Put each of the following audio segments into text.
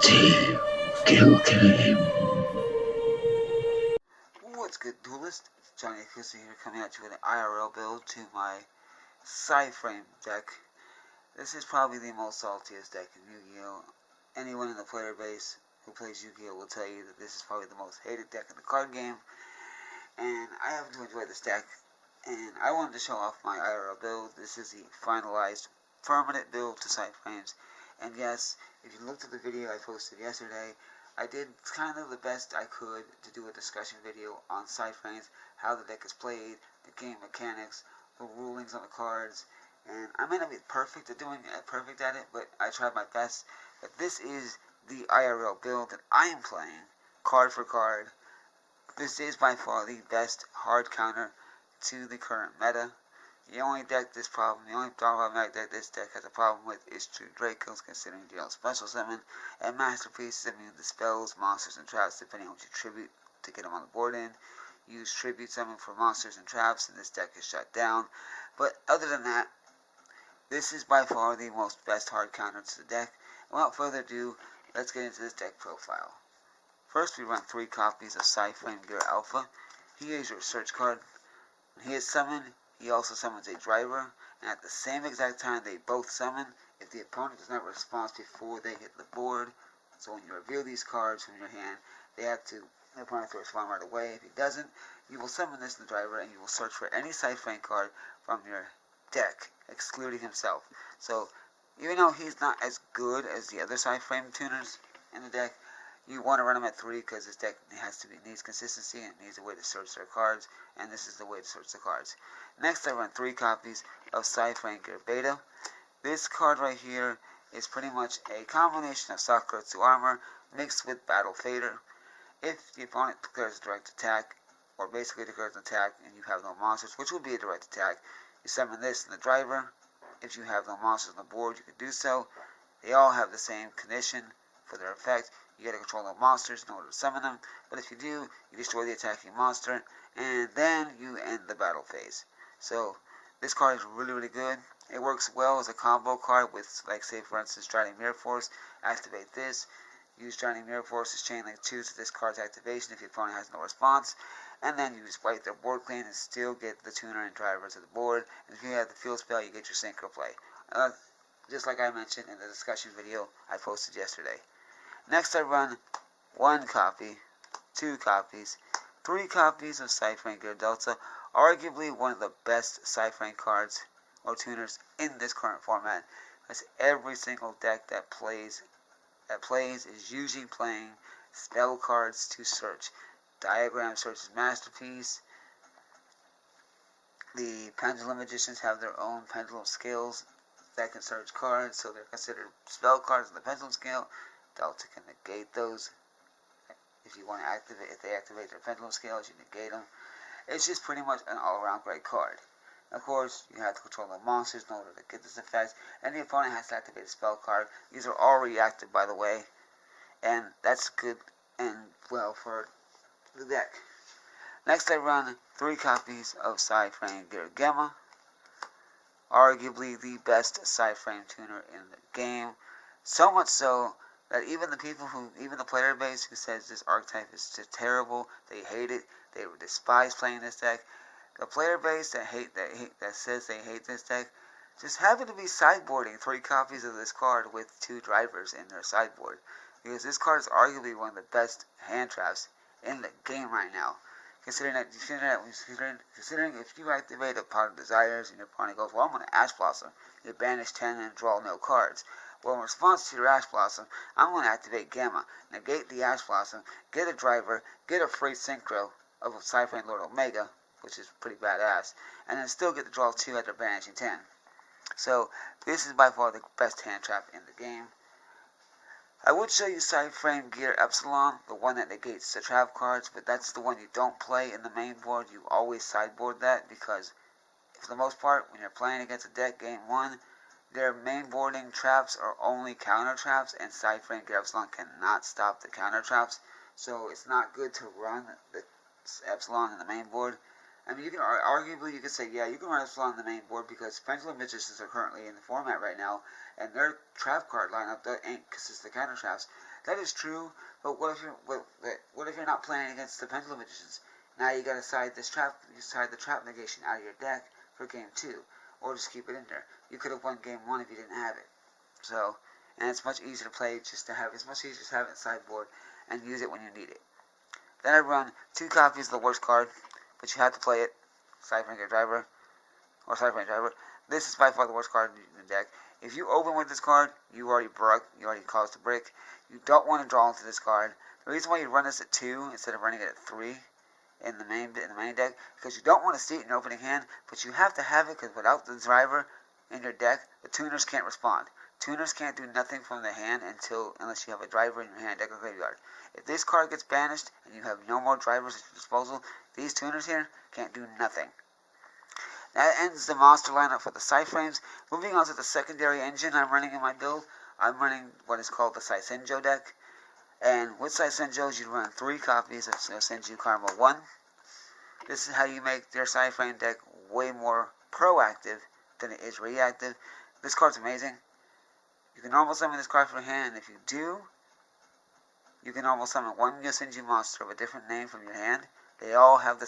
Team Kill Game. What's good, duelist? It's Johnny Acoustic here, coming at you with an IRL build to my Psy-Frame deck. This is probably the most saltiest deck in Yu-Gi-Oh! Anyone in the player base who plays Yu-Gi-Oh! Will tell you that this is probably the most hated deck in the card game. And I happen to enjoy this deck, and I wanted to show off my IRL build. This is the finalized permanent build to Psy-Frames. And yes, if you looked at the video I posted yesterday, I did kind of the best I could to do a discussion video on Psy-Frames, how the deck is played, the game mechanics, the rulings on the cards, and I may not be perfect at it, but I tried my best. But this is the IRL build that I am playing, card for card. This is by far the best hard counter to the current meta. The only problematic deck this deck has a problem with is True Dracos, considering deal special summon, and Masterpiece is immune to spells, monsters, and traps, depending on what you tribute to get them on the board in. Use tribute summon for monsters and traps, and this deck is shut down. But other than that, this is by far the most best hard counter to the deck. And without further ado, let's get into this deck profile. First, we run 3 copies of Psy-Frame Gear Alpha. He is your search card. When he is summoned, he also summons a driver, and at the same exact time they both summon, if the opponent does not respond before they hit the board, so when you reveal these cards from your hand, the opponent has to respond right away. If he doesn't, you will summon this in the driver, and you will search for any Psy-Frame card from your deck, excluding himself. So, even though he's not as good as the other Psy-Frame tuners in the deck, you want to run him at 3 because this deck needs consistency and needs a way to search their cards, and this is the way to search the cards. Next, I run 3 copies of Psy-Frame Gear Beta. This card right here is pretty much a combination of Sakuretsu Armor mixed with Battle Fader. If the opponent declares a direct attack, or basically declares an attack, and you have no monsters, which will be a direct attack, you summon this in the driver. If you have no monsters on the board, you can do so. They all have the same condition for their effect. You gotta control the monsters in order to summon them, but if you do, you destroy the attacking monster, and then you end the battle phase. So, this card is really, really good. It works well as a combo card with, like, say, for instance, Drowning Mirror Force. Activate this. Use Drowning Mirror Force's Chain Link 2 to this card's activation if your opponent has no response. And then you just wipe their board clean and still get the tuner and driver to the board. And if you have the field spell, you get your synchro play. Just like I mentioned in the discussion video I posted yesterday. Next, I run 1 copy, 2 copies, 3 copies of Psy-Frame Gear Delta, arguably one of the best Psy-Frame cards or tuners in this current format, because every single deck that plays is usually playing spell cards to search. Diagram searches Masterpiece. The Pendulum Magicians have their own pendulum scales that can search cards, so they're considered spell cards on the pendulum scale. Delta can negate those. If they activate their pendulum scales, you negate them. It's just pretty much an all-around great card. Of course, you have to control the monsters in order to get this effect, and the opponent has to activate a spell card. These are all reactive, by the way, and that's good and well for the deck. Next, I run 3 copies of Psy-Frame Gear Gamma, arguably the best Psy-Frame tuner in the game. So much so that even the player base who says this archetype is just terrible, they hate it, they despise playing this deck. The player base that says they hate this deck just happen to be sideboarding 3 copies of this card with 2 drivers in their sideboard, because this card is arguably one of the best hand traps in the game right now. Considering if you activate a Pot of Desires and your opponent goes, well, I'm going to Ash Blossom, you banish 10 and draw no cards. Well, in response to your Ash Blossom, I'm going to activate Gamma, negate the Ash Blossom, get a driver, get a free synchro of Psy-Frame Lord Omega, which is pretty badass, and then still get to draw 2 after banishing 10. So, this is by far the best hand trap in the game. I would show you Psy-Frame Gear Epsilon, the one that negates the trap cards, but that's the one you don't play in the main board. You always sideboard that, because for the most part, when you're playing against a deck game 1, their main boarding traps are only counter traps, and Psy-Frame Gear Epsilon cannot stop the counter traps, so it's not good to run the Epsilon in the main board. I mean, you can arguably you could say, yeah, you can run a spell on the main board because Pendulum Magicians are currently in the format right now, and their trap card lineup that ain't consists of counter traps. That is true, but what if you're not playing against the Pendulum Magicians? Now you gotta side the trap negation out of your deck for game 2, or just keep it in there. You could have won game 1 if you didn't have it. So, and it's much easier to play just to have. It's much easier to have it sideboard and use it when you need it. Then I run 2 copies of the worst card, but you have to play it. Psy-Frame Driver or Psy-Frame Driver. This is by far the worst card in the deck. If you open with this card, you already broke. You already caused a break. You don't want to draw into this card. The reason why you run this at 2 instead of running it at 3 in the main deck, because you don't want to see it in your opening hand, but you have to have it because without the driver in your deck, the tuners can't respond. Tuners can't do nothing from the hand unless you have a driver in your hand, deck, or graveyard. If this card gets banished and you have no more drivers at your disposal, these tuners here can't do nothing. That ends the monster lineup for the Psy-Frames. Moving on to the secondary engine I'm running in my build, I'm running what is called the Psy-Senjo deck. And with Psy-Senjos, you run 3 copies of Senju Karma 1. This is how you make your Psy-Frame deck way more proactive than it is reactive. This card's amazing. You can normal summon this card from your hand, and if you do, you can normal summon one Yosenju monster of a different name from your hand. They all have the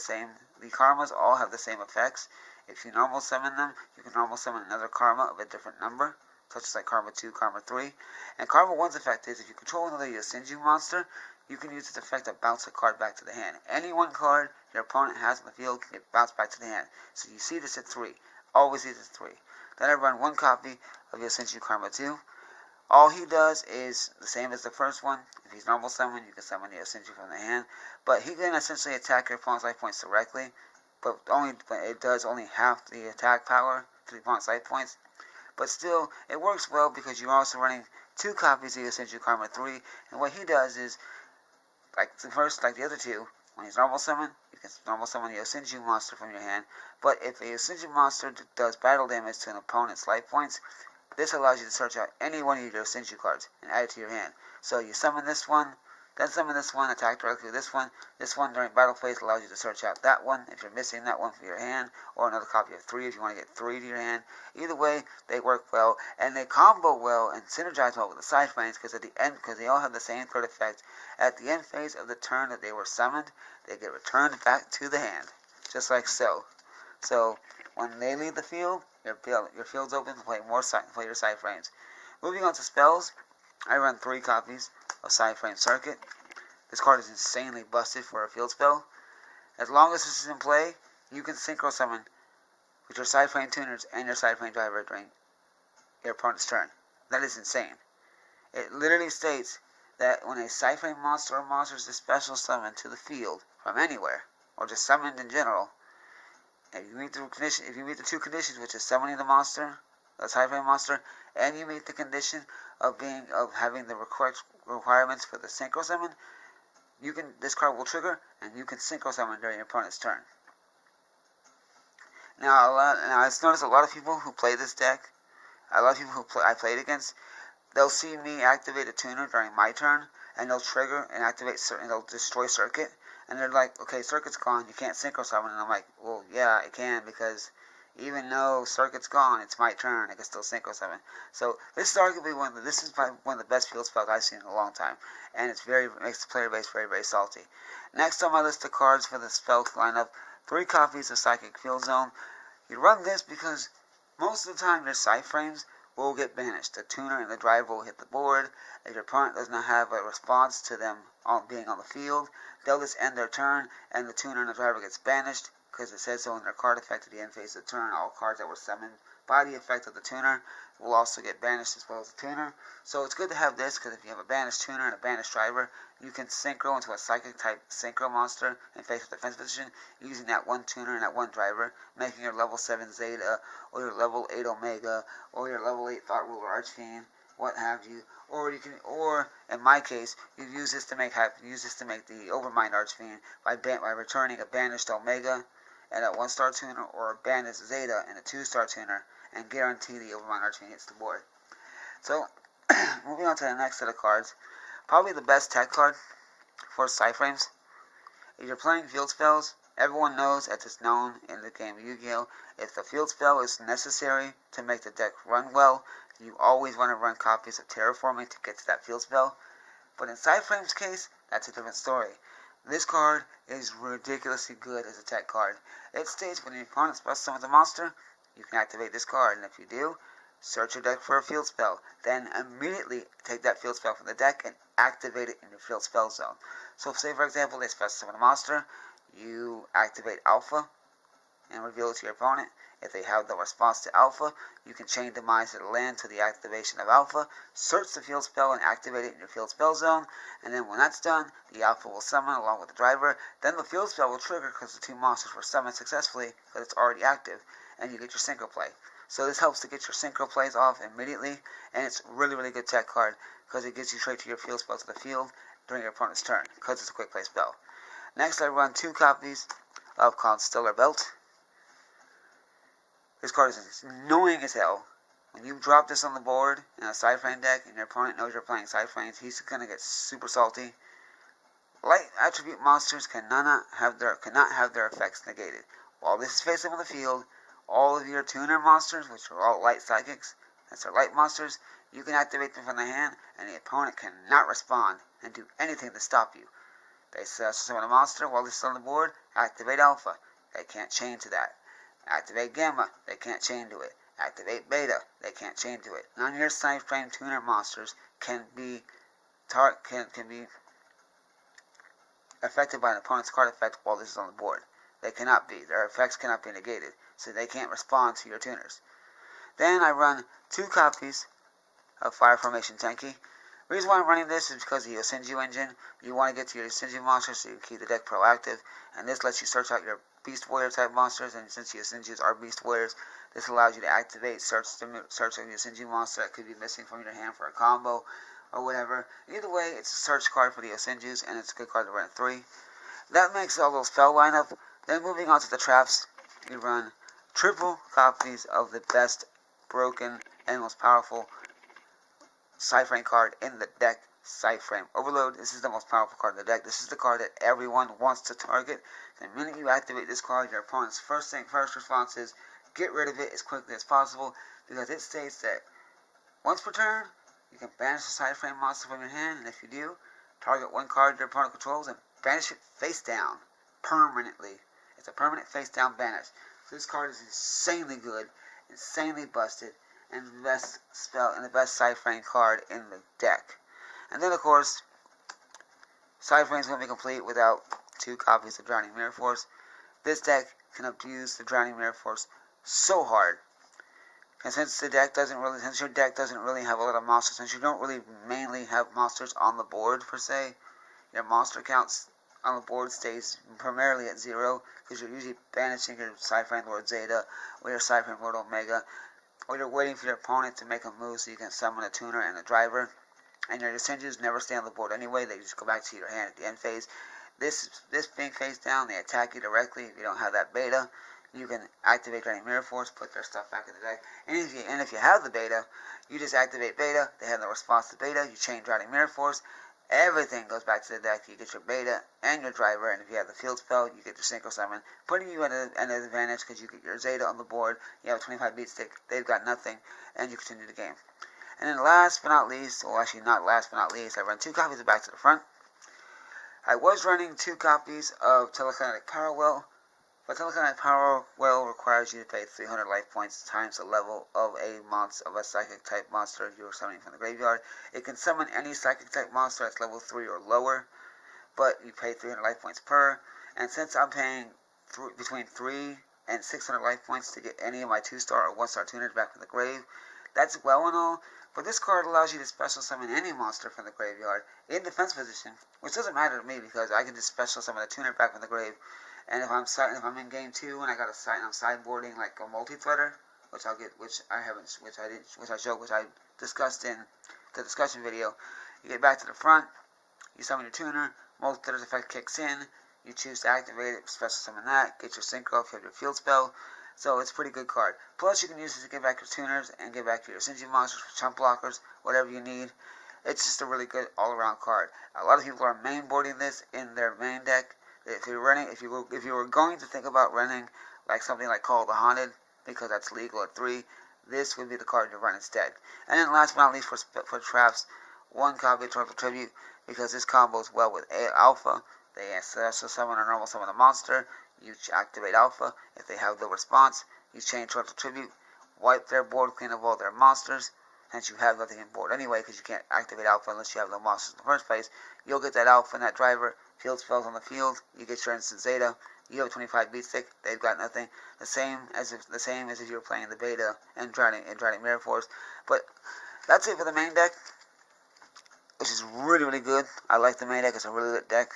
karmas all have the same effects. If you normal summon them, you can normal summon another karma of a different number, such as like Karma 2, Karma 3. And Karma 1's effect is, if you control another Yosenju monster, you can use its effect to bounce a card back to the hand. Any one card your opponent has on the field can get bounced back to the hand. So you see this at 3. Always see this at 3. Then I run 1 copy of Yosenju Karma 2. All he does is the same as the first one. If he's normal summon, you can summon the Yosenju from the hand. But he can essentially attack your opponent's life points directly. But it does only half the attack power to the opponent's life points. But still, it works well because you're also running 2 copies of Yosenju Karma 3. And what he does is, like the other 2, when he's normal summon, you can normal summon the Yosenju monster from your hand. But if a Yosenju monster does battle damage to an opponent's life points, this allows you to search out any one of your Yosenju cards and add it to your hand. So you summon this one, then summon this one, attack directly with this one. This one during battle phase allows you to search out that one if you're missing that one from your hand, or another copy of 3 if you want to get 3 to your hand. Either way, they work well, and they combo well and synergize well with the Psy-Frames because at the end, because they all have the same third effect. At the end phase of the turn that they were summoned, they get returned back to the hand, just like so. So when they leave the field, your field's open to play your Psy-Frames. Moving on to spells, I run 3 copies of Psy-Frame Circuit. This card is insanely busted for a field spell. As long as this is in play, you can synchro summon with your Psy-Frame tuners and your Psy-Frame driver during your opponent's turn. That is insane. It literally states that when a Psy-Frame monster or monsters is special summoned to the field from anywhere, or just summoned in general, if you meet the 2 conditions, which is summoning the monster, the Psy-Frame monster, and you meet the condition of having the requirements for the synchro summon, this card will trigger, and you can synchro summon during your opponent's turn. Now I've noticed a lot of people who play this deck, a lot of people I played against, they'll see me activate a tuner during my turn, and they'll trigger and activate, and they'll destroy Circuit. And they're like, okay, Circuit's gone, you can't synchro summon. And I'm like, well, yeah, I can, because even though Circuit's gone, it's my turn, I can still synchro summon. So this is arguably one of the best field spells I've seen in a long time, and makes the player base very, very salty. Next on my list of cards for the spell lineup, 3 copies of Psychic Field Zone. You run this because most of the time your Psy-Frames will get banished. The tuner and the driver will hit the board. If your opponent does not have a response to them being on the field, they'll just end their turn, and the tuner and the driver gets banished because it says so in their card effect at the end phase of the turn. All cards that were summoned by the effect of the tuner will also get banished as well as the tuner. So it's good to have this because if you have a banished tuner and a banished driver, you can synchro into a psychic type synchro monster in face of defense position using that 1 tuner and that 1 driver, making your level 7 Zeta, or your level 8 Omega, or your level 8 Thought Ruler Archfiend, what have you. Or in my case, you use this to make the Overmind Archfiend by returning a banished Omega and a 1-star tuner, or a banished Zeta and a 2-star tuner, and guarantee the Overmind Archfiend hits the board. So, moving on to the next set of cards, probably the best tech card for Psy-Frames. If you're playing field spells, Everyone knows, as it's known in the game Yu-Gi-Oh, if the field spell is necessary to make the deck run well, you always want to run copies of Terraforming to get to that field spell. But in Psy-Frame's case, that's a different story. This card is ridiculously good as a tech card. It states when your opponent special summons a monster, you can activate this card, and if you do, search your deck for a field spell. Then immediately take that field spell from the deck and activate it in your field spell zone. So say for example they special summon a monster, you activate Alpha and reveal it to your opponent. If they have the response to Alpha, you can chain Demise to the land to the activation of Alpha, search the field spell and activate it in your field spell zone, and then when that's done, the Alpha will summon along with the driver, then the field spell will trigger because the two monsters were summoned successfully because it's already active, and you get your synchro play. So this helps to get your synchro plays off immediately, and it's really, really good tech card because it gets you straight to your field spell to the field during your opponent's turn because it's a quick play spell. Next, I run 2 copies of called Stellar Belt. This card is annoying as hell. When you drop this on the board in a Psy-Frame deck and your opponent knows you're playing Psy-Frames, he's going to get super salty. Light attribute monsters cannot have their effects negated. While this is facing on the field, all of your tuner monsters, which are all light psychics, that's our light monsters, you can activate them from the hand, and the opponent cannot respond and do anything to stop you. They summon a monster while this is on the board, activate Alpha. They can't chain to that. Activate Gamma, they can't chain to it. Activate Beta, they can't chain to it. None of your Psy-Frame tuner monsters can be affected by an opponent's card effect while this is on the board. They cannot be. Their effects cannot be negated, so they can't respond to your tuners. Then I run 2 copies of Fire Formation Tenki. The reason why I'm running this is because of the Yugioh engine. You want to get to your Yugioh monsters so you can keep the deck proactive, and this lets you search out your Beast Warrior type monsters, and since Yugiohs are Beast Warriors, this allows you to activate search a Yugioh monster that could be missing from your hand for a combo or whatever. Either way, it's a search card for the Yugiohs, and it's a good card to run at 3. That makes all those spell lineup. Then moving on to the traps, you run triple copies of the best broken and most powerful Psy-Frame card in the deck, Psy-Frame Overload. This is the most powerful card in the deck. This is the card that everyone wants to target. The minute you activate this card, your opponent's first response is get rid of it as quickly as possible, because it states that once per turn, you can banish a Psy-Frame monster from your hand, and if you do, target one card your opponent controls and banish it face down permanently. It's a permanent face down banish. So this card is insanely good, insanely busted, and the best spell and the best Psy-Frame card in the deck. And then of course, Psy-Frames won't be complete without 2 copies of Drowning Mirror Force. This deck can abuse the Drowning Mirror Force so hard. And since your deck doesn't really have a lot of monsters, since you don't really mainly have monsters on the board per se, your monster counts on the board stays primarily at 0, because you're usually banishing your Psy-Frame Lord Zeta or your Psy-Frame Lord Omega, or you're waiting for your opponent to make a move so you can summon a tuner and a driver. And your Yugiohs never stay on the board anyway, they just go back to your hand at the end phase. This being face down, they attack you directly. If you don't have that beta, you can activate Drowning Mirror Force, put their stuff back in the deck. And if you have the beta, you just activate beta, they have the response to beta, you chain Drowning Mirror Force, everything goes back to the deck. You get your beta and your driver, and if you have the field spell, you get your synchro summon, putting you at an advantage because you get your Zeta on the board, you have a 25 beat stick, they've got nothing, and you continue the game. And then last but not least, well actually not last but not least, I run 2 copies of Back to the Front. I was running 2 copies of Telekinetic Power Well, but Telekinetic Power Well requires you to pay 300 life points times the level of a psychic type monster you are summoning from the graveyard. It can summon any psychic type monster that's level 3 or lower, but you pay 300 life points per. And since I'm paying between 3 and 600 life points to get any of my 2-star or 1-star tuners back from the grave, that's well and all, but this card allows you to special summon any monster from the graveyard in defense position, which doesn't matter to me because I can just special summon a tuner back from the grave. And if I'm in game 2 and I got a site and I'm sideboarding like a multi-threader, which I discussed in the discussion video, you get back to the front, you summon your tuner, multi-threader's effect kicks in, you choose to activate it, special summon that, get your synchro if you have your field spell. So it's a pretty good card. Plus you can use it to get back your tuners and get back your Yugioh monsters for chump blockers, whatever you need. It's just a really good all-around card. A lot of people are mainboarding this in their main deck If you're running, if you were going to think about running like something like Call of the Haunted, because that's legal at 3, this would be the card to run instead. And then last but not least, for traps, 1 copy of Torpor Tribute, because this combos well with Alpha. They special summon or normal summon a monster. You activate Alpha. If they have the response, you chain Torpor Tribute, wipe their board, clean up all their monsters. Since you have nothing in board anyway, because you can't activate Alpha unless you have no monsters in the first place, you'll get that Alpha and that driver. Field spells on the field. You get your instant Zeta. You have a 25 beat stick. They've got nothing. The same as if you were playing the beta and trying Mirror Force. But that's it for the main deck, which is really, really good. I like the main deck. It's a really lit deck.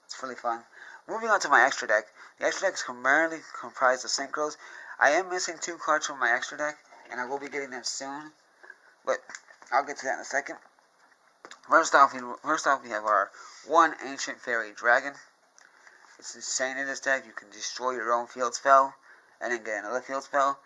It's really fun. Moving on to my extra deck. The extra deck is primarily comprised of synchros. I am missing 2 cards from my extra deck, and I will be getting them soon. But I'll get to that in a second. First off, we have our 1 Ancient Fairy Dragon. It's insane in this deck. You can destroy your own field spell and then get another field spell.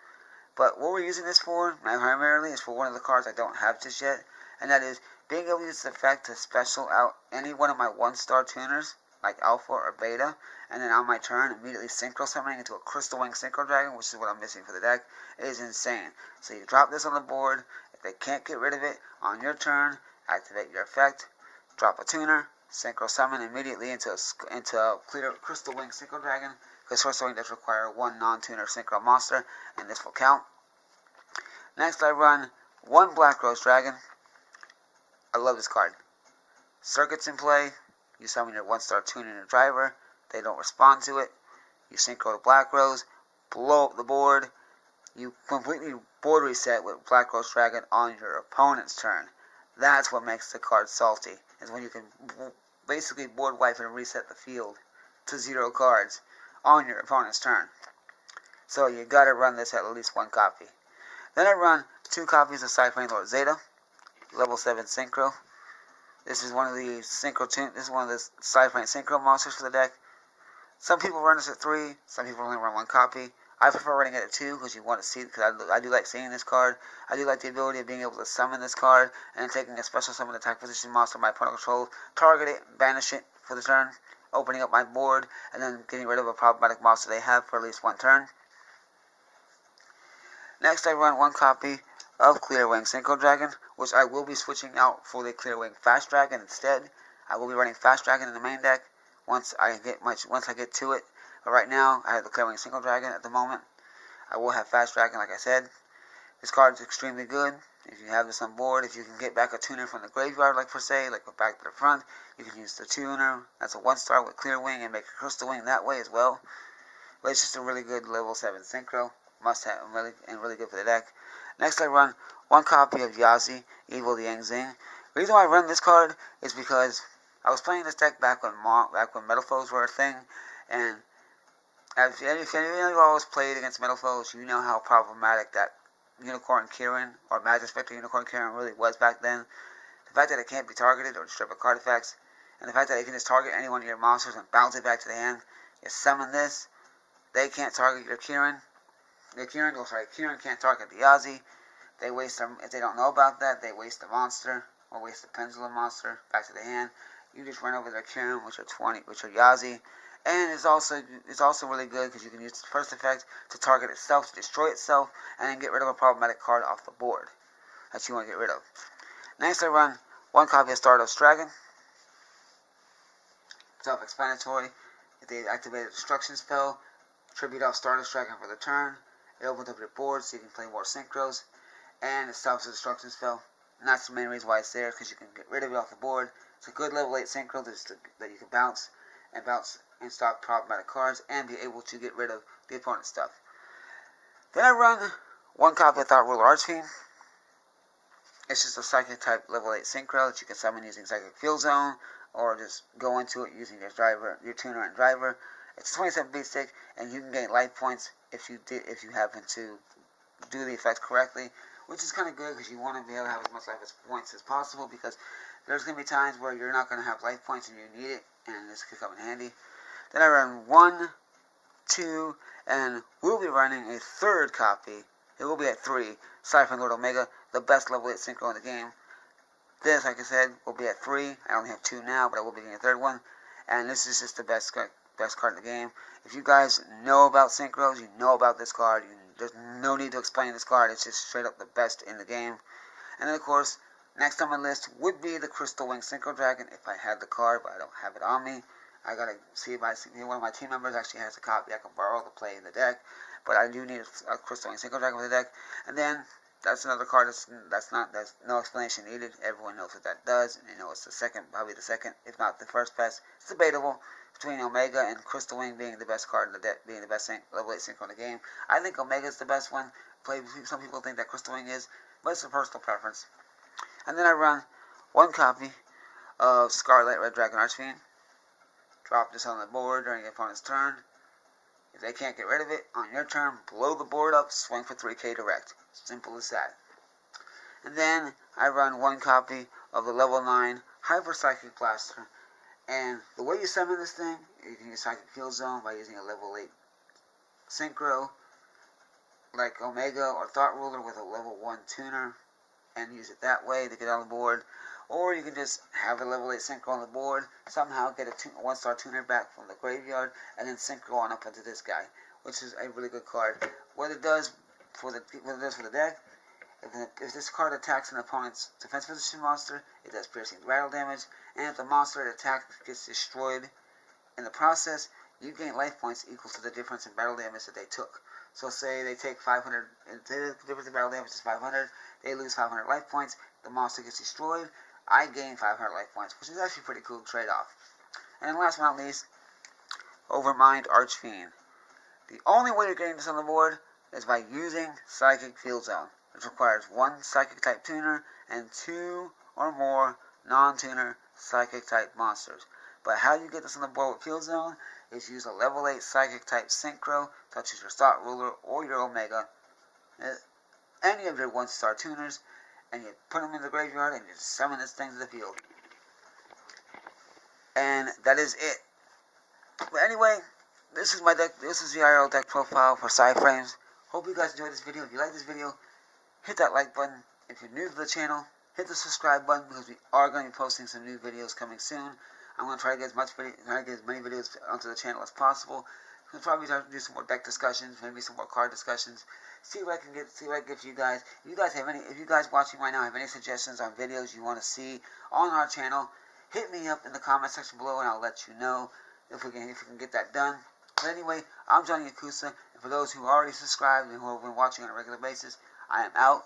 But what we're using this for, primarily, is for one of the cards I don't have just yet. And that is being able to use this effect to special out any one of my 1-star tuners, like Alpha or Beta. And then on my turn, immediately synchro summoning into a Crystal Wing Synchro Dragon, which is what I'm missing for the deck. It is insane. So you drop this on the board. If they can't get rid of it, on your turn, activate your effect, drop a tuner, synchro summon immediately into a clear Crystal Wing Synchro Dragon, because Crystal Wing does require 1 non-tuner synchro monster, and this will count. Next I run 1 Black Rose Dragon. I love this card. Circuits in play, you summon your 1-star tuner and driver, they don't respond to it, you synchro to Black Rose, blow up the board, you completely board reset with Black Rose Dragon on your opponent's turn. That's what makes the card salty, is when you can basically board wipe and reset the field to 0 cards on your opponent's turn. So you gotta run this at least 1 copy. Then I run 2 copies of Psy-Frame Lord Zeta, level 7 Synchro. This is one of the Psy-Frame Synchro monsters for the deck. Some people run this at 3, some people only run 1 copy. I prefer running it at 2 because you want to see, because I do like seeing this card. I do like the ability of being able to summon this card and then taking a special summon attack position monster my opponent controls, target it, banish it for the turn, opening up my board, and then getting rid of a problematic monster they have for at least 1 turn. Next I run 1 copy of Clear Wing Synchro Dragon, which I will be switching out for the Clear Wing Fast Dragon instead. I will be running Fast Dragon in the main deck once I get to it. But right now, I have the Clear Wing Synchro Dragon at the moment. I will have Fast Dragon, like I said. This card is extremely good. If you have this on board, if you can get back a tuner from the graveyard, like per se, like back to the front, you can use the tuner. That's a 1-star with Clear Wing and make a Crystal Wing that way as well. But it's just a really good level 7 Synchro. Must have, really good for the deck. Next, I run 1 copy of Yazi, Evil the Yang Zing. The reason why I run this card is because I was playing this deck back when Metal Foes were a thing, and if any of you always played against Metal Foes, you know how problematic that Unicorn Kirin, or Magic Spectre Unicorn Kirin really was back then. The fact that it can't be targeted or destroyed by card effects, and the fact that it can just target any one of your monsters and bounce it back to the hand. You summon this, they can't target your Kirin. Kirin can't target the Yazi. They waste them. If they don't know about that, they waste the monster, or waste the Pendulum monster back to the hand. You just run over their Kirin, which are Yazi. And it's also really good because you can use the first effect to target itself, to destroy itself, and then get rid of a problematic card off the board that you want to get rid of. Next, I run 1 copy of Stardust Dragon. Self-explanatory. If they activate a destruction spell, tribute off Stardust Dragon for the turn. It opens up your board so you can play more synchros, and it stops the destruction spell. And that's the main reason why it's there, because you can get rid of it off the board. It's a good level 8 synchro that you can bounce and stop problematic cards and be able to get rid of the opponent's stuff. Then I run 1 copy of Thought Ruler Archfiend. It's just a Psychic type level 8 synchro that you can summon using Psychic Field Zone, or just go into it using your tuner and driver. It's a 27 beat stick, and you can gain life points if you happen to do the effect correctly, which is kind of good because you want to be able to have as much life points as possible, because there's going to be times where you're not going to have life points and you need it, and this could come in handy. Then I run 1, 2, and we'll be running a 3rd copy. It will be at 3. Psy-Frame Lord Omega, the best level 8 synchro in the game. This, like I said, will be at 3. I only have 2 now, but I will be getting a 3rd one. And this is just the best best card in the game. If you guys know about synchros, you know about this card. There's no need to explain this card. It's just straight up the best in the game. And then, of course, next on my list would be the Crystal Wing Synchro Dragon if I had the card, but I don't have it on me. I gotta see if one of my team members actually has a copy I can borrow to play in the deck. But I do need a Crystal Wing Synchro Dragon for the deck. And then that's another card that's no explanation needed. Everyone knows what that does, and you know it's probably the second, if not the first best. It's debatable between Omega and Crystal Wing being the best card in the deck, being the best level 8 synchro in the game. I think Omega is the best one. Some people think that Crystal Wing is, but it's a personal preference. And then I run one copy of Scarlet Red Dragon Archfiend. Drop this on the board during your opponent's turn. If they can't get rid of it, on your turn, blow the board up, swing for 3k direct. Simple as that. And then I run one copy of the level 9 Hyper Psychic Blaster. And the way you summon this thing, you can use Psychic Field Zone by using a level 8 Synchro, like Omega or Thought Ruler with a level 1 tuner, and use it that way to get on the board. Or you can just have a level 8 Synchro on the board, somehow get a 1-star tuner back from the graveyard, and then Synchro on up into this guy, which is a really good card. What it does for the deck, if this card attacks an opponent's defense position monster, it does piercing rattle damage, and if the monster it attacked gets destroyed in the process, you gain life points equal to the difference in battle damage that they took. So say they take 500, the difference in battle damage is 500, they lose 500 life points, the monster gets destroyed, I gain 500 life points, which is actually a pretty cool trade-off. And then last but not least, Overmind Archfiend. The only way you're getting this on the board is by using Psychic Field Zone, which requires 1 Psychic type tuner and 2 or more non-tuner Psychic type monsters. But how you get this on the board with Field Zone is use a level 8 Psychic type Synchro, such as your Thought Ruler or your Omega, any of your 1-star tuners, and you put them in the graveyard and you just summon this thing to the field. And that is it. But anyway, this is my deck. This is the IRL deck profile for Psy-Frames. Hope you guys enjoyed this video. If you like this video, hit that like button. If you're new to the channel, hit the subscribe button because we are going to be posting some new videos coming soon. I'm going to try to get as many videos onto the channel as possible. We'll probably try to do some more deck discussions, maybe some more card discussions. See what I can get for you guys. If you guys watching right now have any suggestions on videos you want to see on our channel, hit me up in the comment section below and I'll let you know if we can get that done. But anyway, I'm Johnny Yakuza, and for those who already subscribed and who have been watching on a regular basis, I am out.